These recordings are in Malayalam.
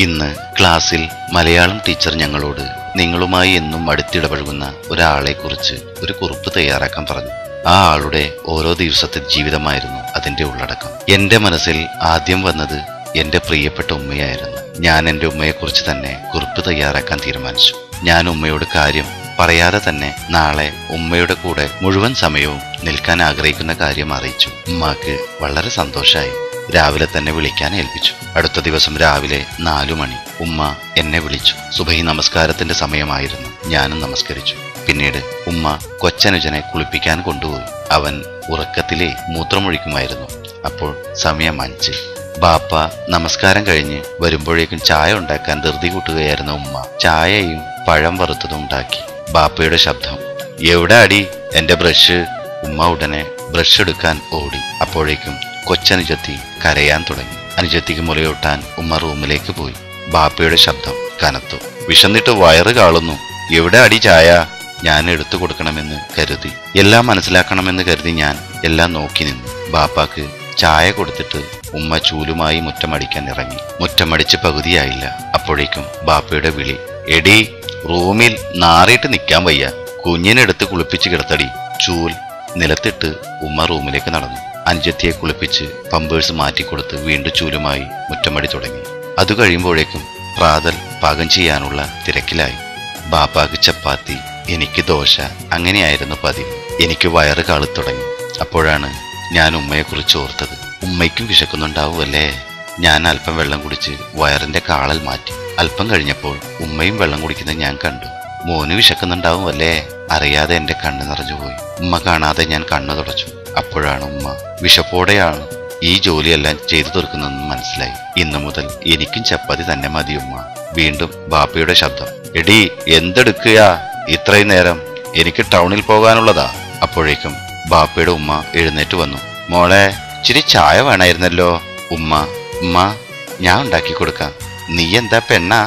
ഇന്ന് ക്ലാസ്സിൽ മലയാളം ടീച്ചർ ഞങ്ങളോട് നിങ്ങളുമായി എന്നും അടുത്തിടപഴകുന്ന ഒരാളെക്കുറിച്ച് ഒരു കുറിപ്പ് തയ്യാറാക്കാൻ പറഞ്ഞു. ആ ആളുടെ ഓരോ ദിവസത്തെ ജീവിതമായിരുന്നു അതിന്റെ ഉള്ളടക്കം. എന്റെ മനസ്സിൽ ആദ്യം വന്നത് എന്റെ പ്രിയപ്പെട്ട ഉമ്മയായിരുന്നു. ഞാൻ എന്റെ ഉമ്മയെക്കുറിച്ച് തന്നെ കുറിപ്പ് തയ്യാറാക്കാൻ തീരുമാനിച്ചു. ഞാൻ ഉമ്മയോട് കാര്യം പറയാതെ തന്നെ നാളെ ഉമ്മയുടെ കൂടെ മുഴുവൻ സമയവും നിൽക്കാൻ ആഗ്രഹിക്കുന്ന കാര്യം അറിയിച്ചു. ഉമ്മാക്ക് വളരെ സന്തോഷമായി. രാവിലെ തന്നെ വിളിക്കാൻ ഏൽപ്പിച്ചു. അടുത്ത ദിവസം രാവിലെ 4 മണി ഉമ്മ എന്നെ വിളിച്ചു. സുബഹി നമസ്കാരത്തിന്റെ സമയമായിരുന്നു. ഞാനും നമസ്കരിച്ചു. പിന്നീട് ഉമ്മ കൊച്ചനുജനെ കുളിപ്പിക്കാൻ കൊണ്ടുപോയി. അവൻ ഉറക്കത്തിലെ മൂത്രമൊഴിക്കുമായിരുന്നു. അപ്പോൾ സമയം 5. ബാപ്പ നമസ്കാരം കഴിഞ്ഞ് വരുമ്പോഴേക്കും ചായ ഉണ്ടാക്കാൻ ധൃതി കൂട്ടുകയായിരുന്ന ഉമ്മ ചായയും പഴം വറുത്തതും ഉണ്ടാക്കി. ബാപ്പയുടെ ശബ്ദം, എവിടെ അടി എന്റെ ബ്രഷ്? ഉമ്മ ഉടനെ ബ്രഷ് എടുക്കാൻ ഓടി. അപ്പോഴേക്കും കൊച്ചനുജത്തി കരയാൻ തുടങ്ങി. അനുജത്തിക്ക് മുലയൂട്ടാൻ ഉമ്മ റൂമിലേക്ക് പോയി. ബാപ്പയുടെ ശബ്ദം കനത്തു, വിശന്നിട്ട് വയറ് കാളുന്നു, എവിടെ അടി ചായ? ഞാൻ എടുത്തു കൊടുക്കണമെന്ന് കരുതി, എല്ലാം മനസ്സിലാക്കണമെന്ന് കരുതി ഞാൻ എല്ലാം നോക്കി നിന്നു. ബാപ്പാക്ക് ചായ കൊടുത്തിട്ട് ഉമ്മ ചൂലുമായി മുറ്റമടിക്കാൻ ഇറങ്ങി. മുറ്റമടിച്ച് പകുതിയായില്ല. അപ്പോഴേക്കും ബാപ്പയുടെ വിളി, എടി റൂമിൽ നാറിയിട്ട് നിൽക്കാൻ വയ്യ, കുഞ്ഞിനെടുത്ത് കുളിപ്പിച്ച് കിടത്തടി. ചൂൽ നിലത്തിട്ട് ഉമ്മ റൂമിലേക്ക് നടന്നു. അനുജത്തിയെ കുളിപ്പിച്ച് പമ്പേഴ്സ് മാറ്റിക്കൊടുത്ത് വീണ്ടും ചൂലുമായി മുറ്റമടി തുടങ്ങി. അത് കഴിയുമ്പോഴേക്കും പ്രാതൽ പാകം ചെയ്യാനുള്ള തിരക്കിലായി. ബാപ്പാക്ക് ചപ്പാത്തി, എനിക്ക് ദോശ, അങ്ങനെയായിരുന്നു പതിവ്. എനിക്ക് വയറ് കാളി തുടങ്ങി. അപ്പോഴാണ് ഞാൻ ഉമ്മയെക്കുറിച്ച് ഓർത്തത്. ഉമ്മയ്ക്കും വിശക്കുന്നുണ്ടാവുമല്ലേ? ഞാൻ അല്പം വെള്ളം കുടിച്ച് വയറിന്റെ കാളൽ മാറ്റി. അല്പം കഴിഞ്ഞപ്പോൾ ഉമ്മയും വെള്ളം കുടിക്കുന്നത് ഞാൻ കണ്ടു. മോന് വിശക്കുന്നുണ്ടാവുമല്ലേ? അറിയാതെ എന്റെ കണ്ണ് നിറഞ്ഞുപോയി. ഉമ്മ കാണാതെ ഞാൻ കണ്ണു തുടച്ചു. അപ്പോഴാണ് ഉമ്മ വിശപ്പോടെയാണ് ഈ ജോലിയെല്ലാം ചെയ്തു തീർക്കുന്നതെന്ന് മനസ്സിലായി. ഇന്നു മുതൽ എനിക്കും ചപ്പാത്തി തന്നെ മതി ഉമ്മ. വീണ്ടും ബാപ്പയുടെ ശബ്ദം, എടി എന്തെടുക്കുക ഇത്രയും നേരം? എനിക്ക് ടൗണിൽ പോകാനുള്ളതാ. അപ്പോഴേക്കും ബാപ്പയുടെ ഉമ്മ എഴുന്നേറ്റ് വന്നു. മോളെ, ഇച്ചിരി ചായ വേണമായിരുന്നല്ലോ. ഉമ്മ ഞാൻ ഉണ്ടാക്കി കൊടുക്കാം. നീ എന്താ പെണ്ണാ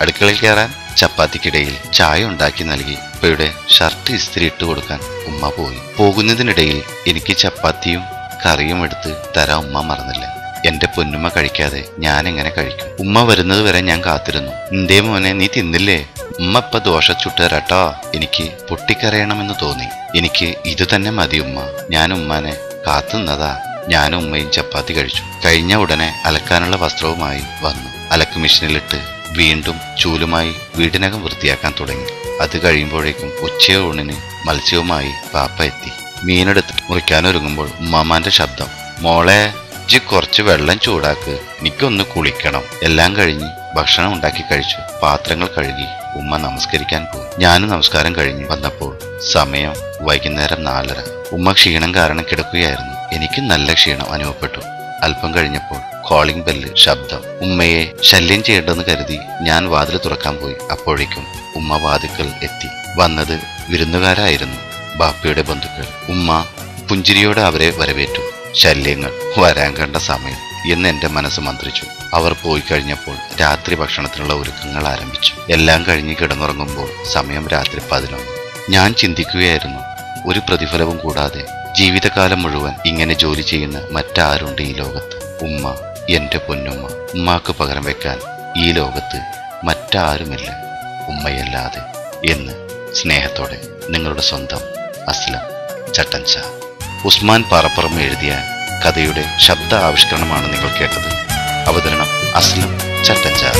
അടുക്കളയിൽ കയറാൻ? ചപ്പാത്തിക്കിടയിൽ ചായ ഉണ്ടാക്കി നൽകി ഉപ്പയുടെ ഷർട്ട് ഇസ്തിരി ഇട്ട് കൊടുക്കാൻ ഉമ്മ പോയി. പോകുന്നതിനിടയിൽ എനിക്ക് ചപ്പാത്തിയും കറിയും എടുത്ത് തരാൻ ഉമ്മ മറന്നില്ല. എന്റെ പൊന്നുമ്മ കഴിക്കാതെ ഞാൻ എങ്ങനെ കഴിക്കും? ഉമ്മ വരുന്നത് വരെ ഞാൻ കാത്തിരുന്നു. എന്തേ മോനെ, നീ തിന്നില്ലേ? ഉമ്മ ഇപ്പൊ ദോശ ചുട്ടുതരാട്ടോ. എനിക്ക് പൊട്ടിക്കരയണമെന്ന് തോന്നി. എനിക്ക് ഇത് തന്നെ മതി ഉമ്മ. ഞാൻ ഉമ്മാനെ കാത്തുനിന്നതാ. ഞാനും ഉമ്മയും ചപ്പാത്തി കഴിച്ചു. കഴിഞ്ഞ ഉടനെ അലക്കാനുള്ള വസ്ത്രവുമായി വന്നു. അലക്ക് മെഷീനിലിട്ട് വീണ്ടും ചൂലുമായി വീടിനകം വൃത്തിയാക്കാൻ തുടങ്ങി. അത് കഴിയുമ്പോഴേക്കും ഉച്ചയൂണിന് മത്സ്യവുമായി പാപ്പ എത്തി. മീനെടുത്ത് മുറിക്കാനൊരുങ്ങുമ്പോൾ ഉമ്മാമാന്റെ ശബ്ദം, മോളെ ഇജ്ജ് കുറച്ച് വെള്ളം ചൂടാക്ക്, എനിക്കൊന്ന് കുളിക്കണം. എല്ലാം കഴിഞ്ഞ് ഭക്ഷണം ഉണ്ടാക്കി കഴിച്ചു. പാത്രങ്ങൾ കഴുകി ഉമ്മ നമസ്കരിക്കാൻ പോയി. ഞാനും നമസ്കാരം കഴിഞ്ഞ് വന്നപ്പോൾ സമയം വൈകുന്നേരം 4:30. ഉമ്മ ക്ഷീണം കാരണം കിടക്കുകയായിരുന്നു. എനിക്ക് നല്ല ക്ഷീണം അനുഭവപ്പെട്ടു. അല്പം കഴിഞ്ഞപ്പോൾ കോളിംഗ് ബെല്ല് ശബ്ദം. ഉമ്മയെ ശല്യം ചെയ്യേണ്ടെന്ന് കരുതി ഞാൻ വാതിൽ തുറക്കാൻ പോയി. അപ്പോഴേക്കും ഉമ്മ വാതിൽക്കൽ എത്തി. വന്നത് വിരുന്നുകാരായിരുന്നു, ബാപ്പയുടെ ബന്ധുക്കൾ. ഉമ്മ പുഞ്ചിരിയോടെ അവരെ വരവേറ്റു. ശല്യങ്ങൾ വരാൻ കണ്ട സമയം എന്ന് എന്റെ മനസ്സ് മന്ത്രിച്ചു. അവർ പോയി കഴിഞ്ഞപ്പോൾ രാത്രി ഭക്ഷണത്തിനുള്ള ഒരുക്കങ്ങൾ ആരംഭിച്ചു. എല്ലാം കഴിഞ്ഞ് കിടന്നുറങ്ങുമ്പോൾ സമയം രാത്രി 11. ഞാൻ ചിന്തിക്കുകയായിരുന്നു, ഒരു പ്രതിഫലവും കൂടാതെ ജീവിതകാലം മുഴുവൻ ഇങ്ങനെ ജോലി ചെയ്യുന്ന മറ്റാരുണ്ട് ഈ ലോകത്ത്? ഉമ്മ, എന്റെ പൊന്നുമ്മ. ഉമ്മാക്ക് പകരം വെക്കാൻ ഈ ലോകത്ത് മറ്റാരുമില്ല ഉമ്മയല്ലാതെ എന്ന് സ്നേഹത്തോടെ നിങ്ങളുടെ സ്വന്തം അസ്ലം ചട്ടൻചാ. ഉസ്മാൻ പാറപ്പുറം എഴുതിയ കഥയുടെ ശബ്ദ ആവിഷ്കരണമാണ് നിങ്ങൾ കേട്ടത്. അവതരണം അസ്ലം ചട്ടൻചാ.